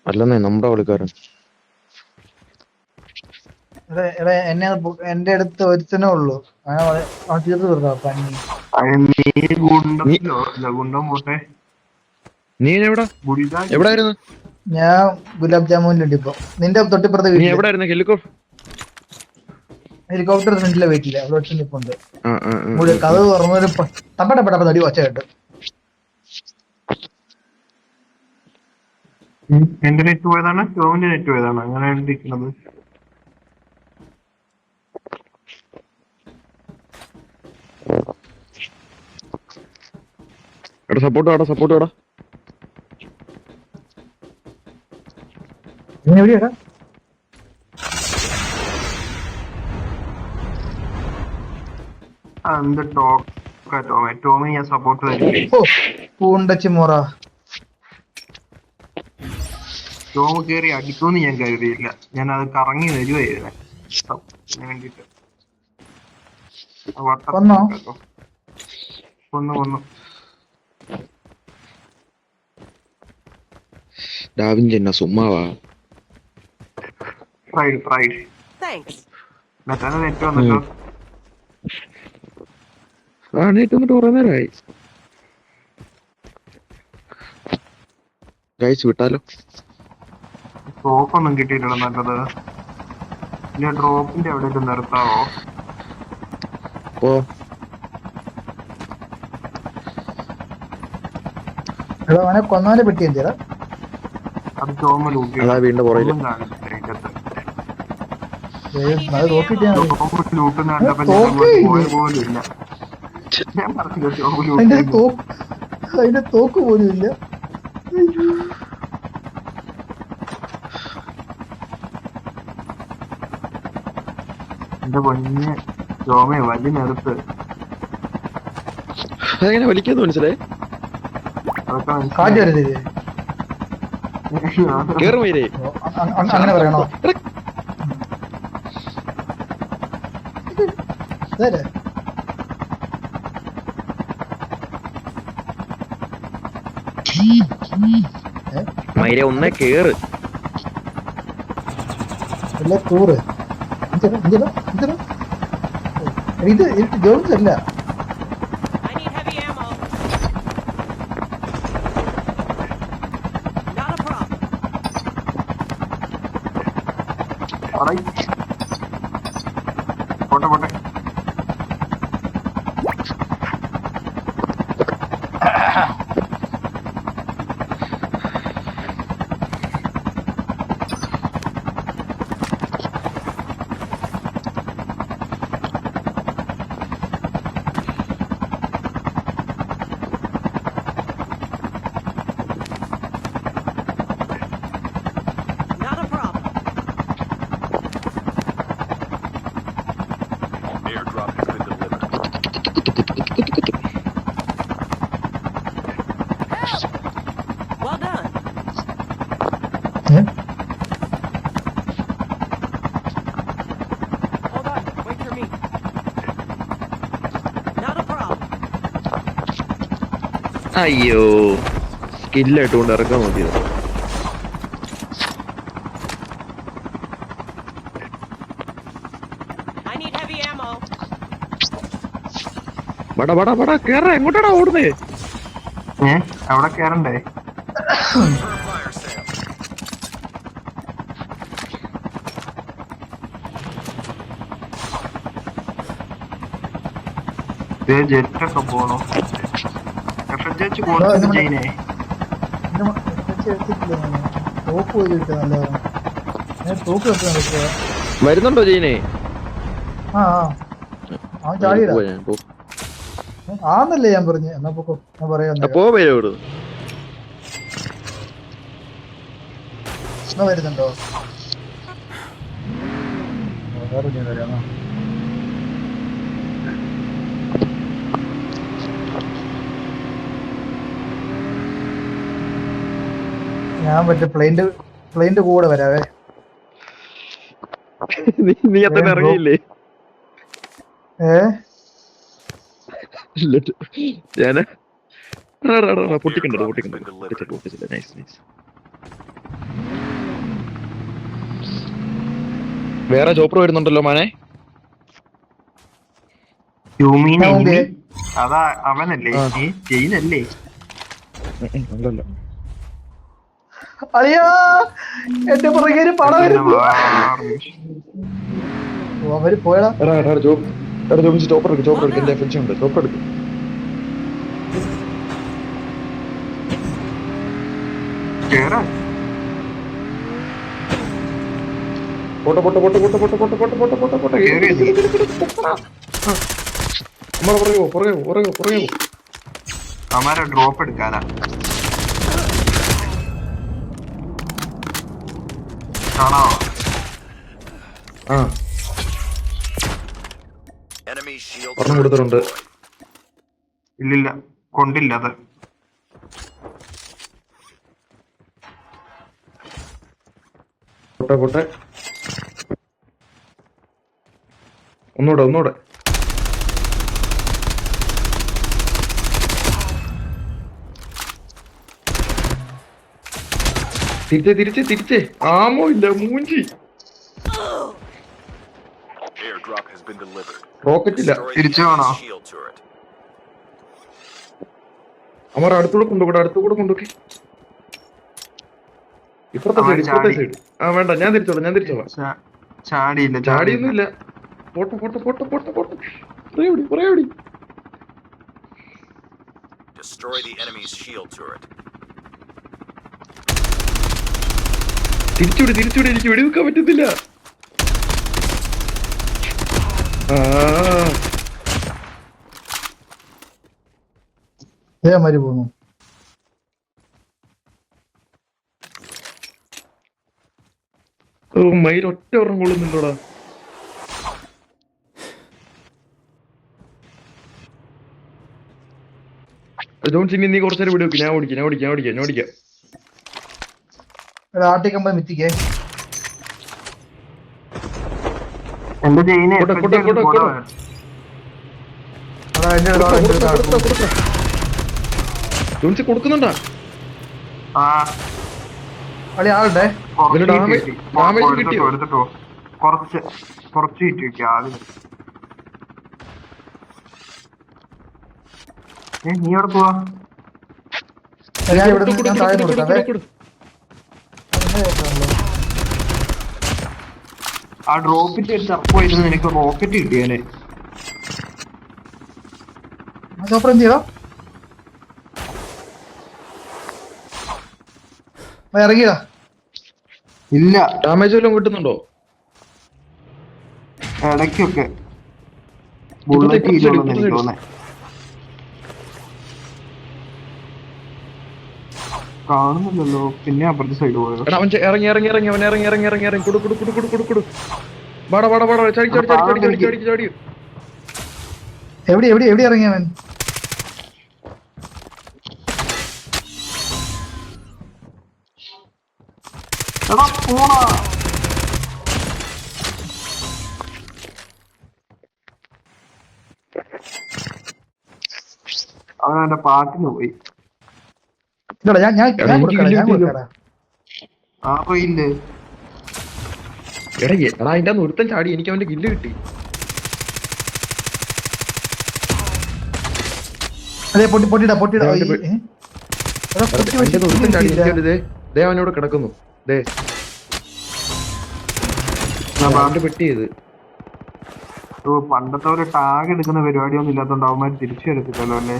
അല്ലെന്നേ നമ്മുടെ കളിക്കാരൻ. എന്നെ എന്റെ അടുത്ത് ഒരുത്തനേ ഉള്ളൂ. തീർത്ത് തീർത്താ പന്നി. നീ എവിടായിരുന്നു? ഞാൻ ഗുലാബ് ജാമുനിലുണ്ട് ഇപ്പൊ. നിന്റെ തൊട്ടിപ്പുറത്തെ നീ വീട്ടില് എവിടായിരുന്നു? ഹെലികോപ്റ്റർ ഫ്രണ്ടിലെ വീട്ടില് അവിടെ ഒറ്റ നിപ്പുണ്ട്. കഥ ആ. തുറന്നൊരു തപ്പട്ടപ്പെട്ട തടി വച്ച കേട്ടു. എന്റെ നെറ്റ് പോയതാണ്, ടോമിന്റെ നെറ്റ് പോയതാണ്, അങ്ങനെ ഇരിക്കുന്നത്. സപ്പോർട്ട് വേടാ. എവിടെയാ എന്ത് ടോമി ഞാൻ സപ്പോർട്ട് തരും. പൂണ്ടച്ചി മോറ ടോം കയറി അടിക്കുമെന്ന് ഞാൻ കരുതിയില്ല. ഞാൻ അത് കറങ്ങി വരുവായിരുന്നു വേണ്ടിട്ട്. കൊന്നു ഡാവിഞ്ചി എന്നാ സുമ്മാവാ. ഫ്രൈഡ് മെറ്റാനെ നെറ്റ് വന്നിട്ടോ. നെറ്റ് വന്നിട്ട് കുറെ നേരമായി. ഗൈസ് വിട്ടാലോ? ടോപ്പൊന്നും കിട്ടിയിട്ടില്ല നല്ലത്. പിന്നെ ഡ്രോപ്പിന്റെ എവിടെയൊക്കെ നിർത്താവോ? അവനെ കൊന്നാലെ പെട്ടി എന്തിയാ അത് ടോമ ലൂട്ടി വീണ്ടും പുറകില് ലൂട്ടുന്ന പോയ പോലും ഇല്ല. ഞാൻ പറഞ്ഞില്ല ടോമ അതിന്റെ തോക്ക് പോലും ഇല്ല. എന്റെ പൊന്നെ ടോമയെ വലിയ നേരത്ത് അതെങ്ങനെ വലിക്കുന്നു മനസ്സിലായി. അങ്ങനെ പറയണോ? മൈര ഒന്നേ കേറ്. ടൂറ് ഇത് ജോൺസ് അല്ല. പോട്ടെ അയ്യോ സ്കില്ലായിട്ടുകൊണ്ട് ഇറക്കാൻ നോക്കിയത്. ബടാ കേറ. എങ്ങോട്ടാടാ ഓടുന്നേ? അവിടെ കേറണ്ടേ? ജെറ്റൊക്കെ പോണോ? വരുന്നുണ്ടോ ജയിനെ? ആന്നല്ലേ ഞാൻ പറഞ്ഞു. എന്നാ പൊക്കോ, ഞാൻ പറയാ വരുന്നുണ്ടോ? ഞാൻ മറ്റേ പ്ലെയിന്റെ കൂടെ വരാവേ. നീ അത്ര ഇറങ്ങിയില്ലേ? ഞാന് പൊട്ടിക്കണ്ടോ? നൈസ്. വേറെ ചോപ്പർ വരുന്നുണ്ടല്ലോ മാനെ. ഹ്യൂമീൻ ഞാൻ എനിമി നോക്കിയേ. അതാ അവനല്ലേ ആ. ജയിനല്ലേ? അല്ലല്ല. അളിയാ എന്റെ പുറകെ ഒരു പട വരുന്നു. ഓ, അവര് പോയടാ. എടാ ചോപ്പർ എടുക്കും എന്റെ ഫിനിഷ് ഉണ്ട്. ചോപ്പർ എടുക്കും. കേറാ പോട്ടെ. കേറിയത് നമ്മളെ പുറകെ പോ. അവന്മാരെ ഡ്രോപ്പ് എടുക്കാനാ. കാണാവോ? ആ പറഞ്ഞു കൊടുത്തിട്ടുണ്ട്. ഇല്ലില്ല, കൊണ്ടില്ല അത്. പോട്ടെ. ഒന്നൂടെ. തിരിച്ചേ. ആമോ ഇല്ല മൂഞ്ചി. റോക്കറ്റ് ഇല്ല. തിരിച്ചു വേണോ? അമർ അടുത്തൂടെ കൊണ്ടുപോയി. ഇപ്പുറത്തെ സൈഡ്. ആ വേണ്ട, ഞാൻ തിരിച്ചോളാം. ചാടിയില്ല. ചാടിയൊന്നും ഇല്ല. പോട്ടെ. പറയോടി. തിരിച്ചുവിടെ. എനിക്ക് വെടിവെക്കാൻ പറ്റുന്നില്ല. ഏമാര് പോന്നു. മയിൽ ഒറ്റ ഒരെണ്ണം കൊള്ളുന്നുണ്ടോടാ. ജോൺസിനി നീ കുറച്ചേരം വിടുവെക്ക്. ഞാൻ ഓടിക്കാം. ആട്ടിക്കമ്പ മിത്തിക്കേ. എന്റെ ജയിനെ അതാ എന്റെ ജോൺസി കൊടുക്കുന്നുണ്ടാ. അളി ആളുടെ എടുത്തിട്ടോ. കുറച്ച് കിട്ടി ആദ്യം. നീ എവിടെ പോവാ? ഞാൻ ഇവിടെ ഞാൻ താഴെ കൊടുക്കാം. ആ ഡ്രോപ്പിന്റെ അടുത്ത് അപ്പോയിരുന്നു നിനക്ക് റോക്കറ്റ് കിട്ടിയേനെ. ചോപ്പർ എന്ത് ചെയ്തോ? ഇറങ്ങിയതാ. ഇല്ല, ഡാമേജ് വല്ലതും കിട്ടുന്നുണ്ടോ? ഇടയ്ക്കൊക്കെ ബുള്ളറ്റ് ഇല്ലെന്ന് എനിക്ക് തോന്നേ. കാണുന്നില്ലല്ലോ. പിന്നെ അപ്പുറത്തെ സൈഡ് പോയോ? ഇറങ്ങി. കൊടു. വാടാ. ചാടി. എവിടെ ഇറങ്ങിയവൻ? എടാ പോടാ. അവൻ എന്റെ പാട്ടിന് പോയി. ഞാൻ കൊടുക്കടാ. ആ പോയില്ലേ? എടാ അതിന്റെ ഒരുത്തൻ ചാടി. എനിക്ക് അവന്റെ കില്ല് കിട്ടി. അതെ പൊട്ടിടാ. ഒരുത്തൻ ചാടി. എനിക്കത് ദേ അവനോട് കിടക്കുന്നു. ദേ പെട്ടി ചെയ്ത്. പണ്ടത്തെ ഒരു ടാഗ് എടുക്കുന്ന പരിപാടിയൊന്നും ഇല്ലാത്തോണ്ട് അവന്മാര് തിരിച്ചു എടുത്തില്ലല്ലോ അല്ലേ?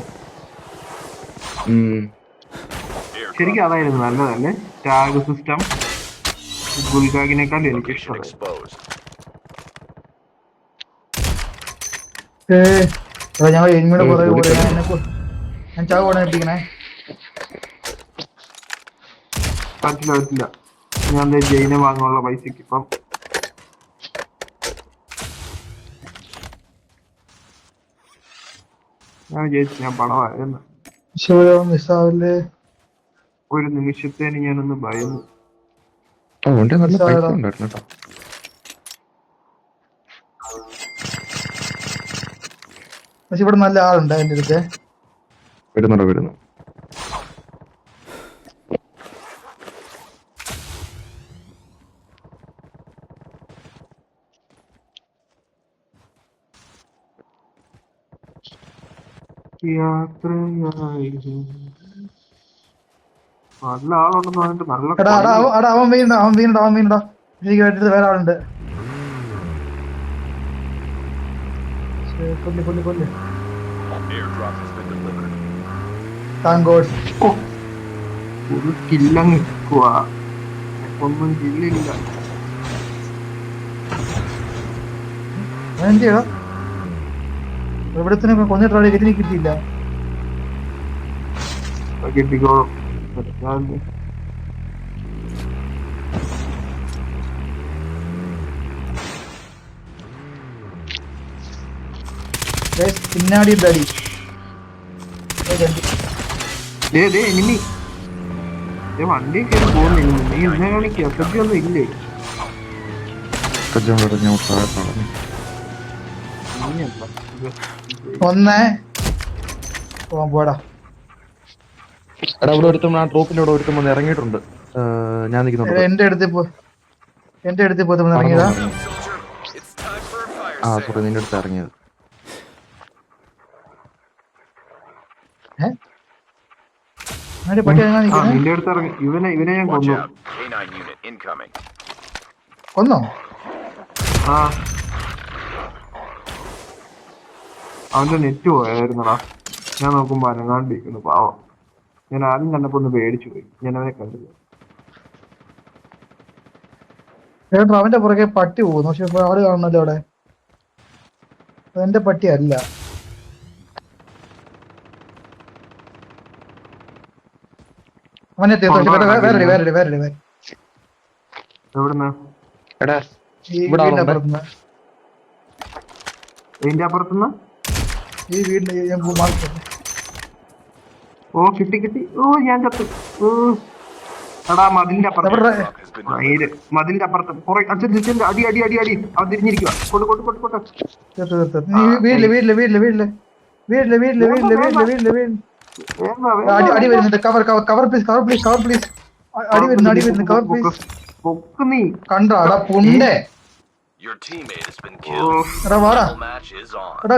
ശരിക്കും അതായിരുന്നു നല്ലതല്ലേ ടാഗ് സിസ്റ്റം. ഗുൽഗാഗിനേക്കാൾ എനിക്ക് ഇഷ്ടം. ഞങ്ങൾ എനിമിയുടെ പുറകെ ഞാൻ ചാവ് പോടാൻ എത്തിക്കണേ. പറ്റില്ല. ഞാൻ ജയിനെ വാങ്ങാനുള്ള പൈസക്ക് ഇപ്പം ഞാൻ വിചാരിച്ചു ഞാൻ പണമായിരുന്നു. മിസ്സാവില്ലേ? ഒരു നിമിഷത്തേന് ഞാനൊന്ന് ഭയന്നു. നല്ല പൈസ ഉണ്ടായിരുന്നു കേട്ടോ. പക്ഷെ ഇവിടെ നല്ല ആളുണ്ട് എന്റെ അടുത്ത്. വരുന്നു. യാത്രയായി നല്ല ആളുണ്ടെന്ന് പറഞ്ഞിട്ട് നല്ല എടാ എടാ കളി. അവൻ വീണടാ എനിക്ക് വേണ്ടിട്ട് വേറെ ആളുണ്ട്. കൊല്ലി താങ്ക് ഗോഡ്. ഒരു കില്ലങ്ങ് നിൽക്കുക, ഒന്നും കില്ലില്ല. എന്ത് ചെയ്യടാ എവിടത്തിനൊക്കെ കൊന്നിട്ടാളെ ഇതിന് കിട്ടിയില്ല. കിട്ടിക്കോളും. പിന്നാടി ഡാഡി എനിമി വണ്ടി കയറി പോകുന്നില്ല. നീ എന്നെ കാണിക്കുക ഒന്നും ഇല്ലേ? ഒന്നേ പോടാ. എടാ ഇവിടെ ഒരുത്തം ആ ട്രോപ്പിന്റെ ഇവിടെ ഒരുത്തം വന്ന് ഇറങ്ങിയിട്ടുണ്ട്. ഞാൻ നിൽക്കുന്നുണ്ട്. എന്റെ അടുത്ത് പോയി ഇറങ്ങിയതാ. ആ സോറി, നിന്റെ അടുത്ത് ഇറങ്ങിയത്. പട്ടി നിന്റെ അടുത്ത് ഇറങ്ങി. ഇവനെ ഞാൻ കൊന്നു. കൊന്നോ? ആ അവന്റെ നെറ്റ് പോയായിരുന്നടാ. ഞാൻ നോക്കുമ്പോ അനങ്ങാണ്ടിരിക്കുന്നു പാവം. ഞാൻ ആദ്യം കണ്ടപ്പോ ഒന്ന് പേടിച്ചു പോയി. ഞാൻ അവനെ കണ്ടില്ല. അവന്റെ പുറകെ പട്ടി പോകുന്നു. പക്ഷെ ആള് കാണണല്ലോ അവിടെ. എന്റെ പട്ടി അല്ല. അവനെ വേറെ എവിടുന്ന്? എടാ ഈ ഇവിടെ വീടിന്റെ ആളുണ്ട്. അപ്പുറത്തുനിന്ന്. ഇതിന്റെ അപ്പുറത്തുനിന്ന്. ഈ വീടിന്റെ ഞാൻ ഓ കിട്ടി. ഓ ഞാൻ ചത്തു. എടാ മതിലിന്റെ അപ്പുറത്ത്. മതിലിന്റെ അപ്പുറത്ത് അടി അവൻ തിരിഞ്ഞിരിക്കുക. അടി വരുന്നുണ്ട്. Cover please. അടി വരുന്നു കവർ പ്ലീസ്. നീ കണ്ടാടാ പുണ്ടേ. എടാ വാടാ. എടാ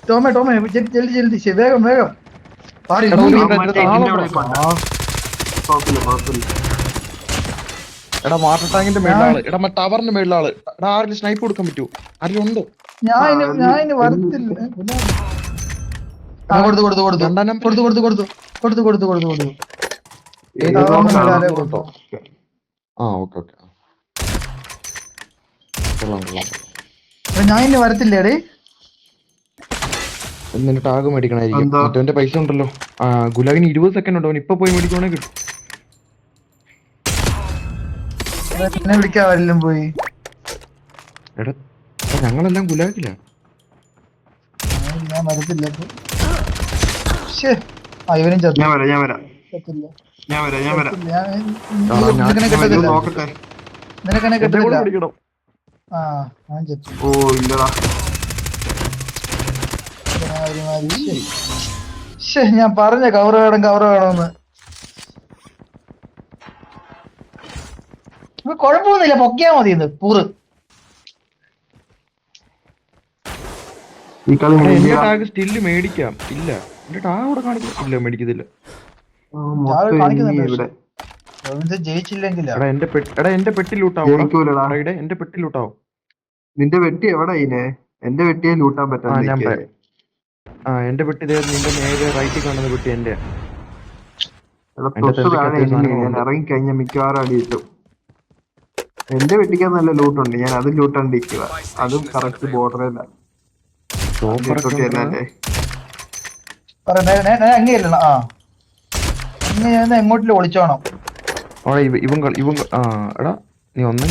ടോമേ ജൽദി വേഗം. എടാ വാട്ടർ ടാങ്കിന്റെ മേളിലാള്. എടാ ടവറിന്റെ മേളിലാള്. എടാ ആരെങ്കിലും സ്നൈപ്പ് കൊടുക്കാൻ പറ്റുമോ? ആരെങ്കിലും ഉണ്ടോ? ഞാൻ വരത്തില്ല. കൊടുത്തു. ആ ഓക്കെ. ഞാൻ ഇനി വരത്തില്ലേടേ. എന്നിട്ട് ടാഗ് മേടിക്കണായിരിക്കും. മറ്റവന്റെ പൈസ ഉണ്ടല്ലോ. ഗുലാബിന് 20 സെക്കൻഡ് ഉണ്ടോ? അവൻ ഇപ്പൊ പോയി മേടിക്കുവാണെ കിട്ടും. എന്നെ വിളിക്കാൻ പോയി. എടാ ഞങ്ങളെല്ലാം ഗുലാബില്ല. ഞാൻ വരത്തില്ല. ഇവനും ചത്തു. ഞാൻ വരാം. നിനക്കെന്നെ കിട്ടില്ല. ആ ഞാൻ ചത്തു. ഓ ഇല്ലടാ. ഞാൻ പറഞ്ഞ കവർ വേണമെന്ന്. കൊഴപ്പൊന്നുമില്ല, പൊക്കിയാ മതി. പൂറ് എന്റെ ടാഗ് സ്റ്റില് മേടിക്കാം. ഇല്ല എന്റെ ടാഗ് ഇവിടെ കാണിക്കില്ല. മേടിക്കത്തില്ല. ജയിച്ചില്ലെങ്കിൽ എന്റെ പെട്ടി ലൂട്ടാവോ? എന്റെ പെട്ടി ലൂട്ടാവോ? നിന്റെ വെട്ടി എവിടെ? എന്റെ വെട്ടിയെ ലൂട്ടാൻ പറ്റാ. എന്റെ പെട്ടി നിന്റെ നേരെ റൈറ്റിൽ കാണുന്ന പെട്ടി എന്റെ. ഞാൻ ഇറങ്ങിക്കഴിഞ്ഞ മിക്കവാറും അടി കിട്ടും. എന്റെ വെട്ടിക്കാൻ നല്ല ലൂട്ടുണ്ട്. ഞാൻ അത് ലൂട്ടാണ്ടിരിക്കുക. അതും കറക്റ്റ് ബോർഡറല്ല. എങ്ങോട്ടില്ല ഒളിച്ചോണം. എടാ നീ ഒന്നും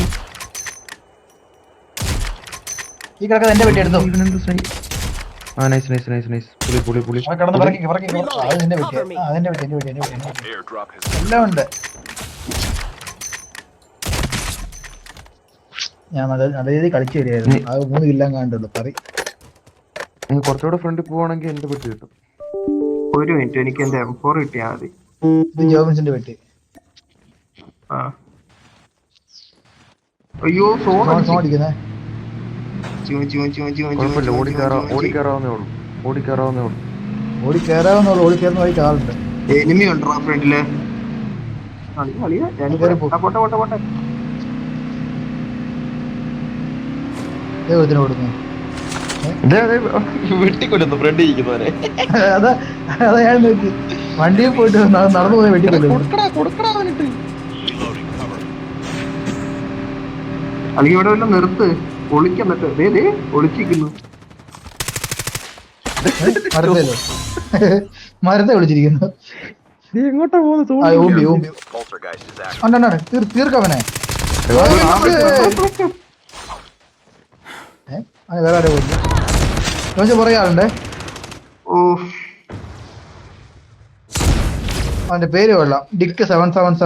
ഈ കിടക്കുന്നത് എന്റെ വെട്ടി എടുത്തു. എല്ലാം ഉണ്ട്. ഞാൻ നല്ല രീതിയിൽ കളിച്ചു വരികയായിരുന്നു. അത് 3 കില്ലാം കണ്ടുള്ളൂ. കുറച്ചുകൂടെ ഫ്രണ്ടിൽ പോവാണെങ്കിൽ എന്റെ പെട്ടി കിട്ടും. ഒരു മിനിറ്റ്, എനിക്ക് എന്റെ M4 കിട്ടിയാ മതി. ഇത് ജോബിൻസിന്റെ പെട്ടി. അയ്യോ അടിക്കുന്നേ. ഓടിക്കറാവുന്നേ ഉള്ളൂ. ഓടി കയറാവുന്നുള്ളൂ, ഓടി കയറുന്ന വഴി ആളുണ്ട്. എനിമി ഉണ്ടോ ആ ഫ്രണ്ടില്? പോട്ടെ പോട്ടെ പോട്ടെ. ഇതിന് കൊടുക്കുന്നു. വെട്ടിക്കൊല്ലുന്നു ഫ്രണ്ട് ഇരിക്കുന്നവരെ. അതാ അതാ ഞാൻ നോക്കി വണ്ടിയിൽ പോയിട്ട് നടന്നു പോയി വെട്ടിക്കൊല്ലുന്നു. കൊടുക്കടാ അവനിട്ട്. അല്ലെങ്കിൽ ഇവിടെ വല്ല നിർത്ത് ഒളിക്കാൻ പറ്റേ ഒളിച്ചിരിക്കുന്നു. മരത്തേലോ മരത്തെ വിളിച്ചിരിക്കുന്നു. എങ്ങോട്ടാ പോകുന്നത്? ഊമ്പി ഊമ്പി തീർക്കവനെ. വേറെ ആരെ പോയി പുറകെ ആളുണ്ടേ. അവന്റെ പേര് കൊള്ളാം, ഡിക്ക് 777.